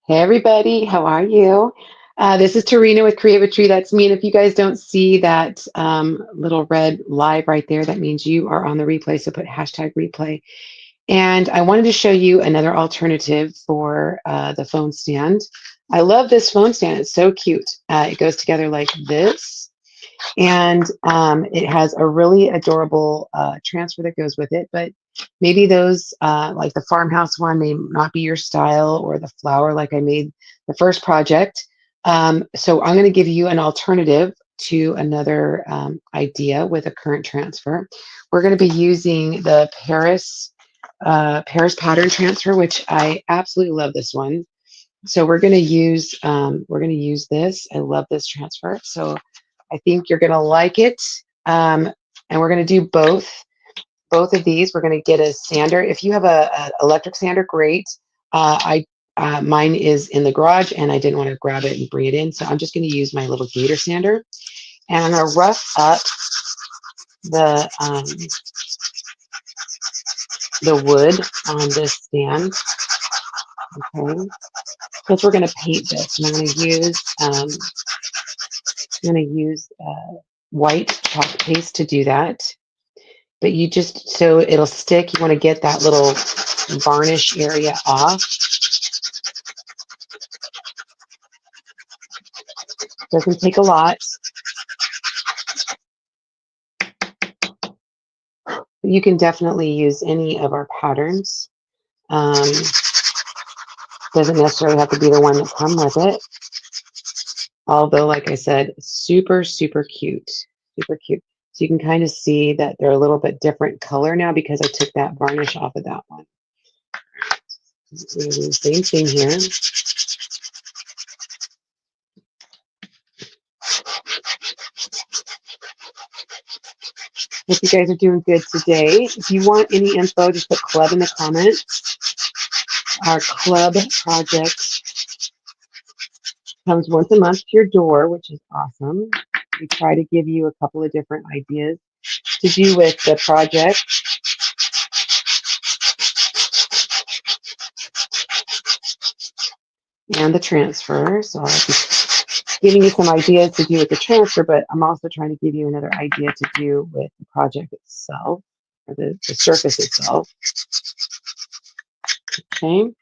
Hey everybody, how are you? This is Tarina with Create Tree. That's me. And if you guys don't see that little red live right there, that means you are on the replay. So put hashtag replay. And I wanted to show you another alternative for the phone stand. I love this phone stand. It's so cute. It goes together like this. And it has a really adorable transfer that goes with it. But maybe those, like the farmhouse one, may not be your style, or the flower like I made the first project. So I'm going to give you an alternative to another idea with a current transfer. We're going to be using the Paris pattern transfer, which I absolutely love this one. So we're going to use this. I love this transfer. So I think you're going to like it. And we're going to do both of these. We're going to get a sander. If you have a electric sander, great. Mine is in the garage, and I didn't want to grab it and bring it in, so I'm just going to use my little gator sander, and I'm going to rough up the wood on this stand. Okay, because we're going to paint this, and I'm going to use white chalk paste to do that. But you just, so it'll stick, you want to get that little varnish area off. Doesn't take a lot. You can definitely use any of our patterns. Doesn't necessarily have to be the one that come with it. Although, like I said, super, super cute. Super cute. So you can kind of see that they're a little bit different color now because I took that varnish off of that one. Same thing here. Hope you guys are doing good today. If you want any info, just put club in the comments. Our club project comes once a month to your door, which is awesome. We try to give you a couple of different ideas to do with the project. And the transfer. So I'll be giving you some ideas to do with the transfer, but I'm also trying to give you another idea to do with the project itself, or the surface itself. Okay.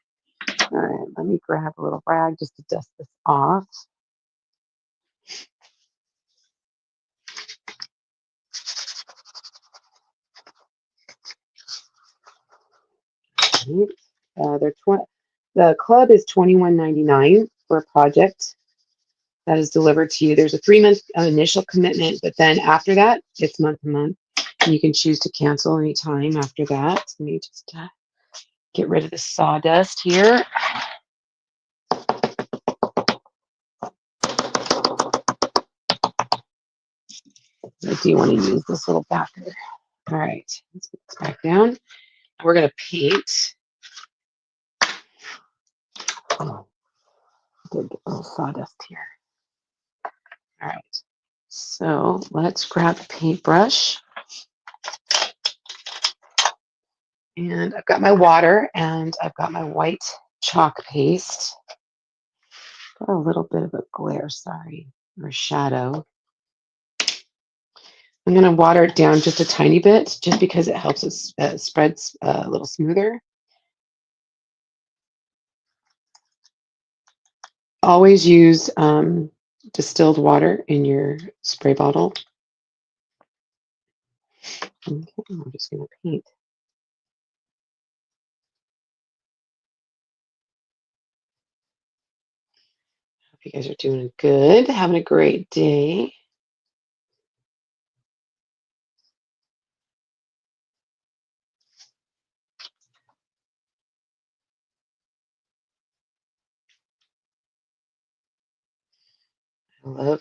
All right, let me grab a little rag just to dust this off. The club is $21.99 for a project that is delivered to you. There's a 3-month initial commitment, but then after that, it's month to month. And you can choose to cancel anytime after that. Let me just get rid of the sawdust here. I do want to use this little backer. All right, let's put this back down. We're going to paint. Oh, did get a little sawdust here. All right, so let's grab the paintbrush. And I've got my water and I've got my white chalk paste. Got a little bit of a glare, sorry, or shadow. I'm going to water it down just a tiny bit, just because it helps it spreads a little smoother. Always use distilled water in your spray bottle. Okay, I'm just going to paint. Hope you guys are doing good, having a great day. I love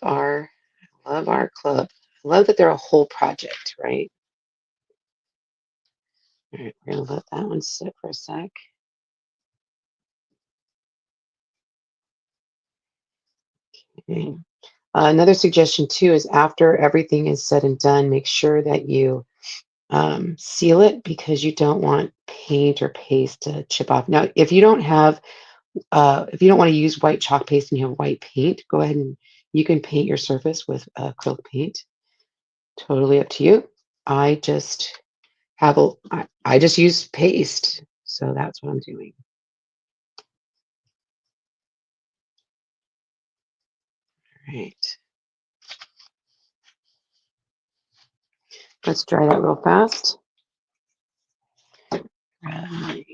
our club. I love that they're a whole project, right? All right, we're going to let that one sit for a sec. Okay. Another suggestion too is after everything is said and done, make sure that you seal it, because you don't want paint or paste to chip off. Now, if you don't have If you don't want to use white chalk paste and you have white paint, go ahead and you can paint your surface with acrylic paint. Totally up to you. I just I just use paste, so that's what I'm doing. All right. Let's dry that real fast. Right.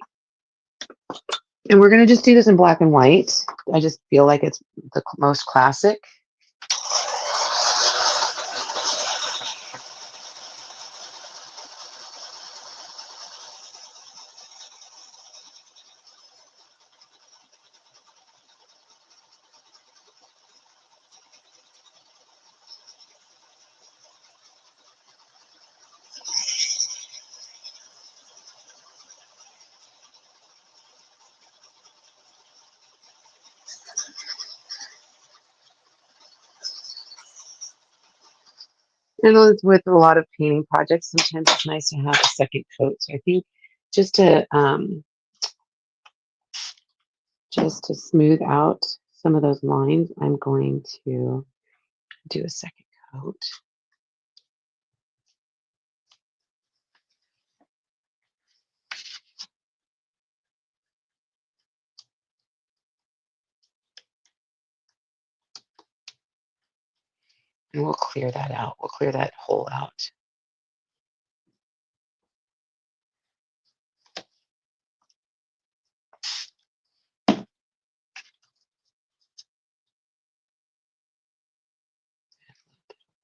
And we're going to just do this in black and white. I just feel like it's the most classic. And with a lot of painting projects, sometimes it's nice to have a second coat. So I think just to smooth out some of those lines, I'm going to do a second coat. And we'll clear that out. We'll clear that hole out.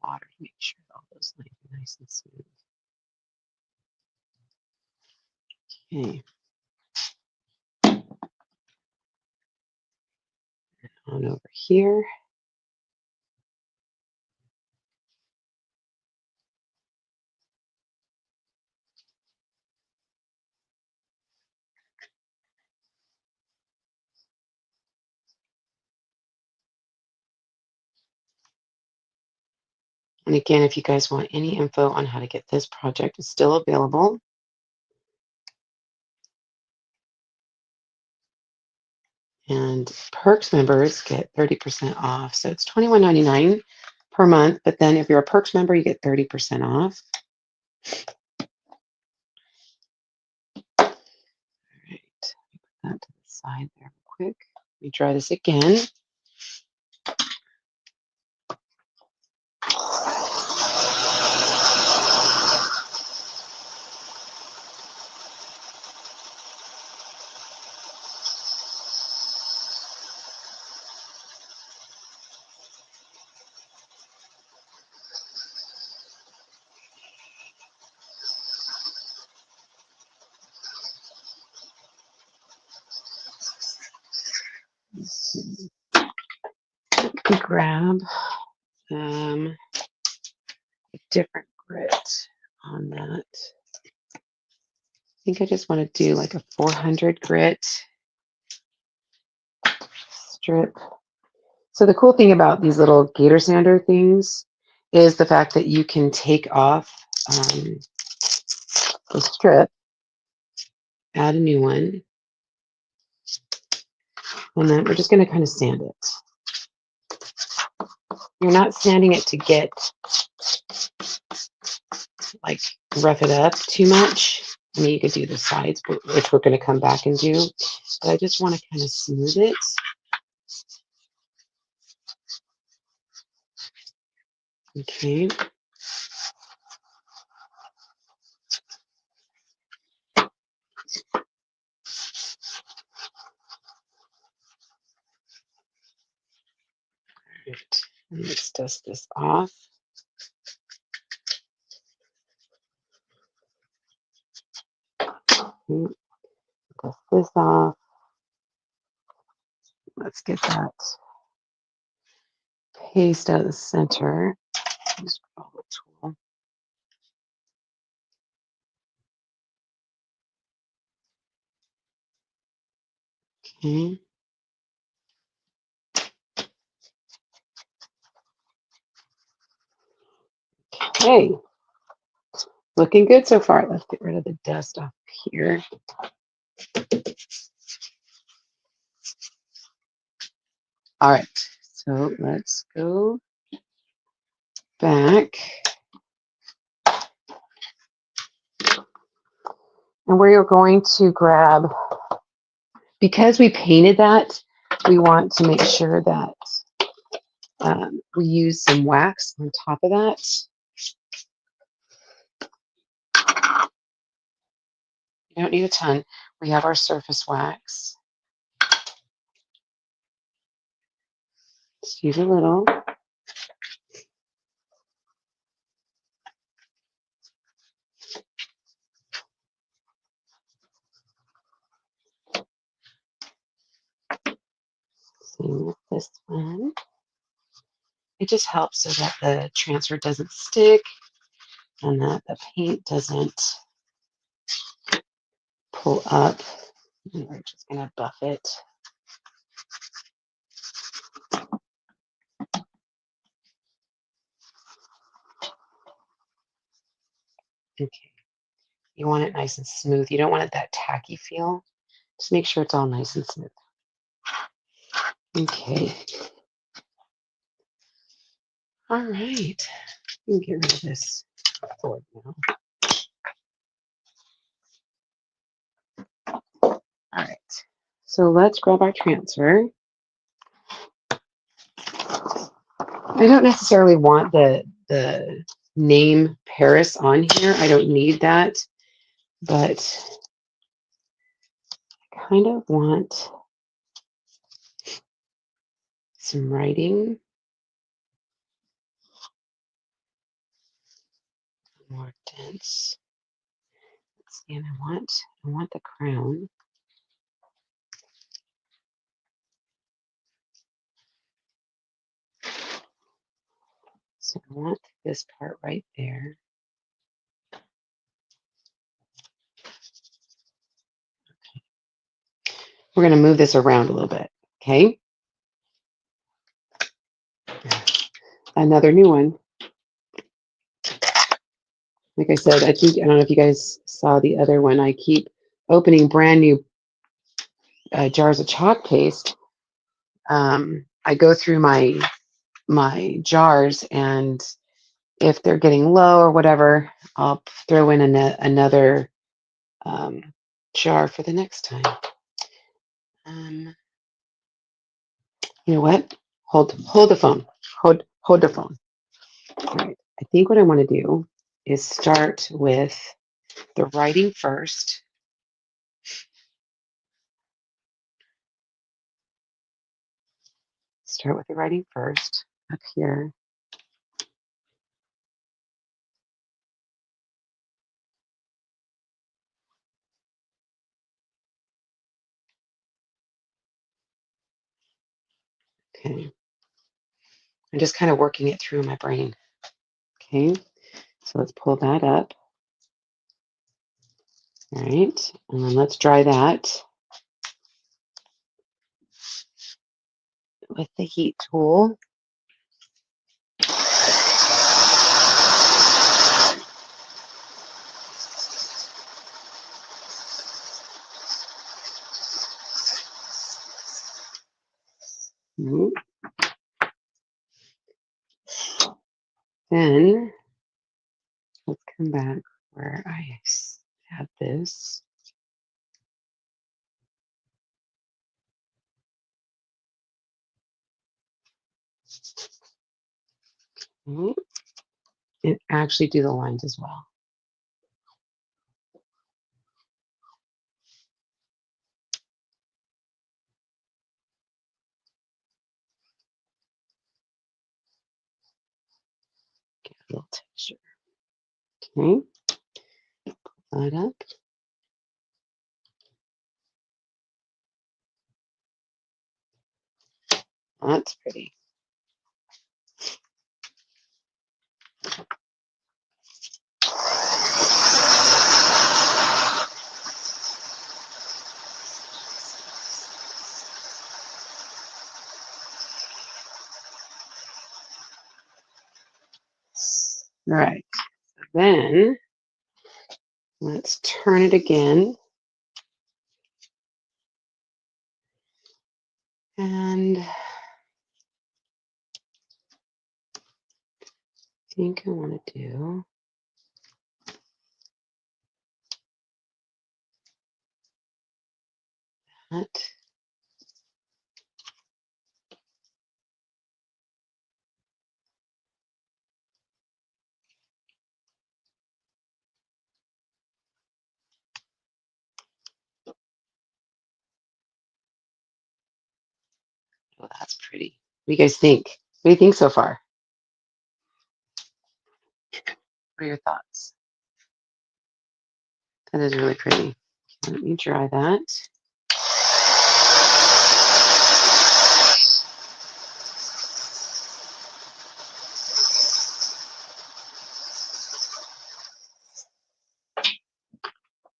Water to make sure all those lines are nice and smooth. Okay. On over here. And again, if you guys want any info on how to get this project, it's still available. And Perks members get 30% off. So it's $21.99 per month. But then if you're a Perks member, you get 30% off. All right. Put that to the side there real quick. Let me try this again. Grab a different grit on that. I think I just want to do like a 400 grit strip. So the cool thing about these little gator sander things is the fact that you can take off the strip, add a new one, and then we're just going to kind of sand it. You're not sanding it to get like rough it up too much. I mean, you could do the sides, which we're going to come back and do, but I just want to kind of smooth it. Okay. Right. And let's dust this off. Dust this off. Let's get that paste out of the center. Use a tool. Okay. Okay. Looking good so far. Let's get rid of the dust off here. All right, so let's go back. And we're going to grab, because we painted that, we want to make sure that we use some wax on top of that. You don't need a ton. We have our surface wax. Just use a little. Same with this one. It just helps so that the transfer doesn't stick and that the paint doesn't pull up. And we're just going to buff it. Okay. You want it nice and smooth. You don't want it that tacky feel. Just make sure it's all nice and smooth. Okay. All right. You can get rid of this board now. All right. So let's grab our transfer. I don't necessarily want the name Paris on here. I don't need that, but I kind of want some writing, more dense. Let's see, and I want the crown. So I want this part right there. We're going to move this around a little bit, okay? Another new one. Like I said, I don't know if you guys saw the other one. I keep opening brand new jars of chalk paste. I go through my jars, and if they're getting low or whatever, I'll throw in another jar for the next time. You know what? Hold the phone. Hold the phone. All right. I think what I want to do is start with the writing first. Start with the writing first up here. Okay. I'm just kind of working it through my brain. Okay. So let's pull that up. All right. And then let's dry that with the heat tool. Mm-hmm. Then let's come back where I have this. Mm-hmm. And actually do the lines as well. Get a little texture. Okay. Pull that up. That's pretty. All right. Then let's turn it again. And think I want to do that. Oh, that's pretty. What do you guys think? What do you think so far? What are your thoughts? That is really pretty. Let me dry that.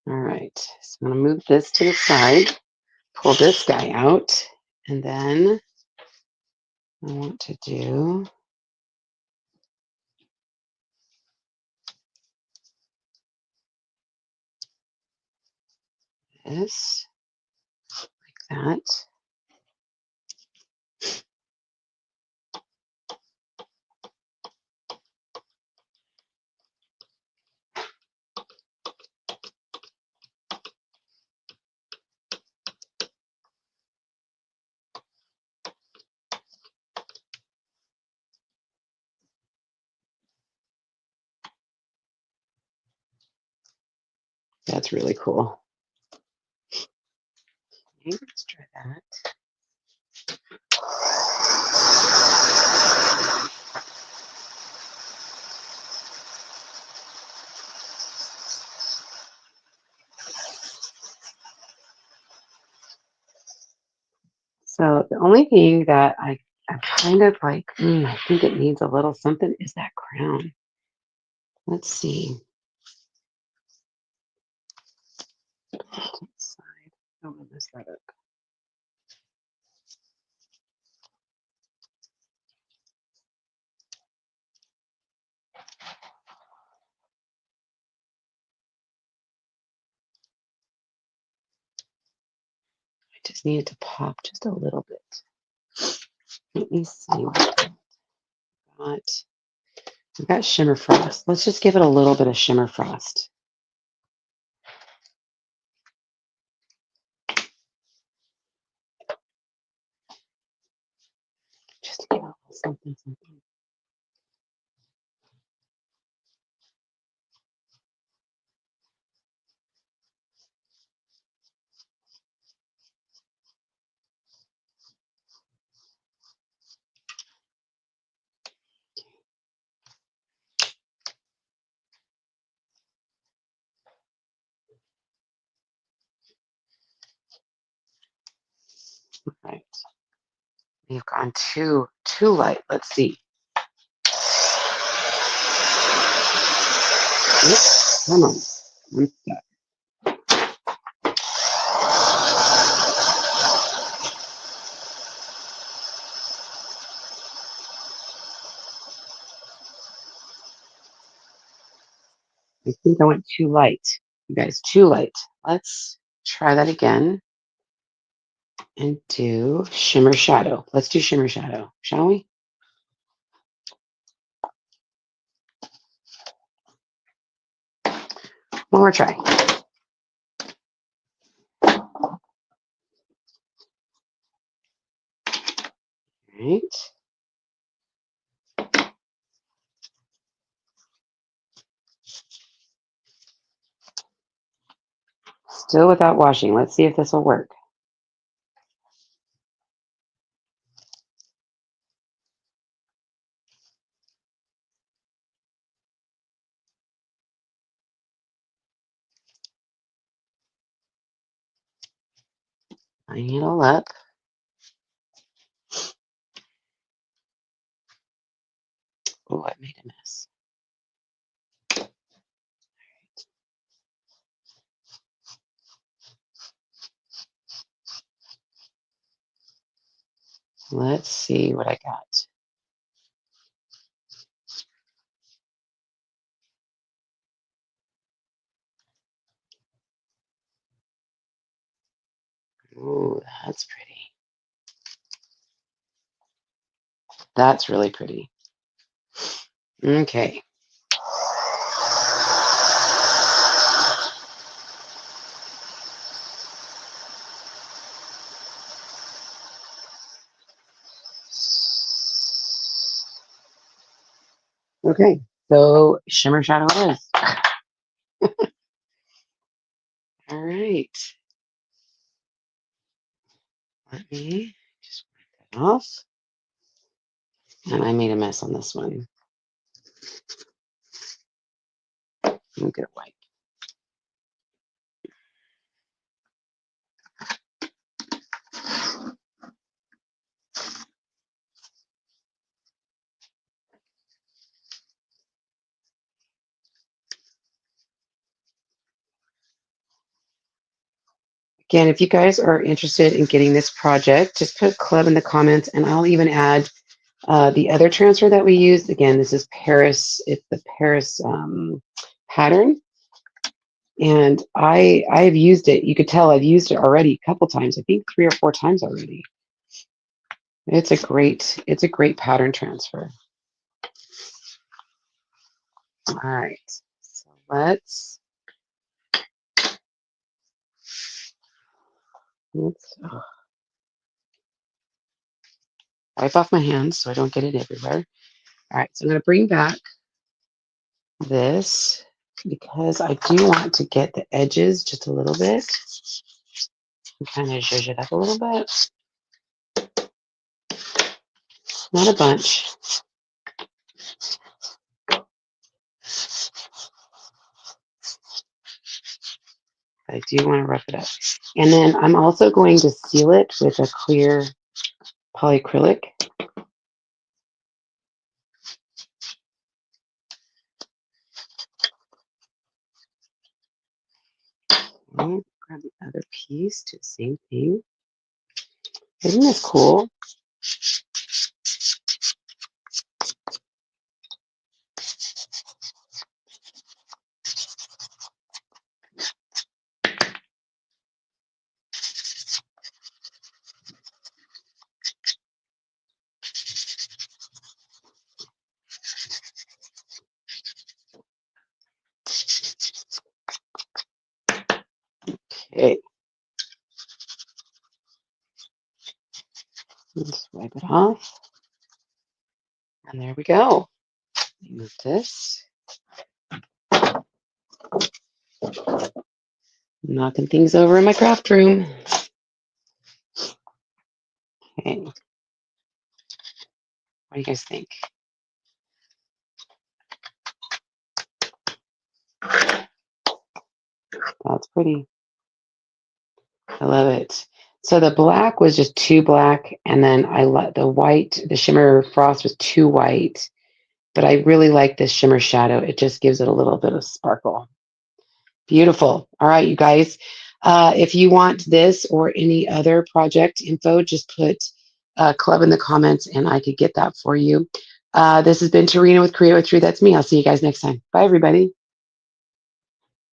All right, so I'm gonna move this to the side, pull this guy out, and then I want to do this like that. That's really cool. Okay, let's try that. So the only thing that I'm kind of like, I think it needs a little something is that crown. Let's see. Side. I don't want to mess that up. I just need it to pop just a little bit. Let me see what I've got. I've got Shimmer Frost. Let's just give it a little bit of Shimmer Frost. Just to give it a little something, something. All right. We've gone too light. Let's see. Oops, come on. What's that? I think I went too light. You guys, too light. Let's try that again and do Shimmer Shadow. Let's do Shimmer Shadow, shall we? One more try. All right. Still without washing. Let's see if this will work. Line it all up. Oh, I made a mess. Let's see what I got. Ooh, that's pretty. That's really pretty. Okay. Okay. So shimmer shadow it is. All right. Let me just wipe that off. And I made a mess on this one. I'm gonna wipe. Again, if you guys are interested in getting this project, just put club in the comments, and I'll even add the other transfer that we used. Again, this is Paris. It's the Paris pattern, and I've used it. You could tell I've used it already a couple times. I think 3 or 4 times already. It's a great pattern transfer. All right, so let's wipe off my hands so I don't get it everywhere. All right, so I'm going to bring back this because I do want to get the edges just a little bit and kind of zhuzh it up a little bit. Not a bunch. I do want to rough it up. And then I'm also going to seal it with a clear polyacrylic. I'll grab the other piece, do the same thing. Isn't this cool? Okay. Let's wipe it off. And there we go. Move this. Knocking things over in my craft room. Okay. What do you guys think? That's pretty. I love it. So the black was just too black, and then I let the white, the shimmer frost was too white, but I really like this shimmer shadow. It just gives it a little bit of sparkle. Beautiful. All right, you guys. If you want this or any other project info, just put club in the comments and I could get that for you. This has been Tarina with Create with Tree. That's me. I'll see you guys next time. Bye, everybody.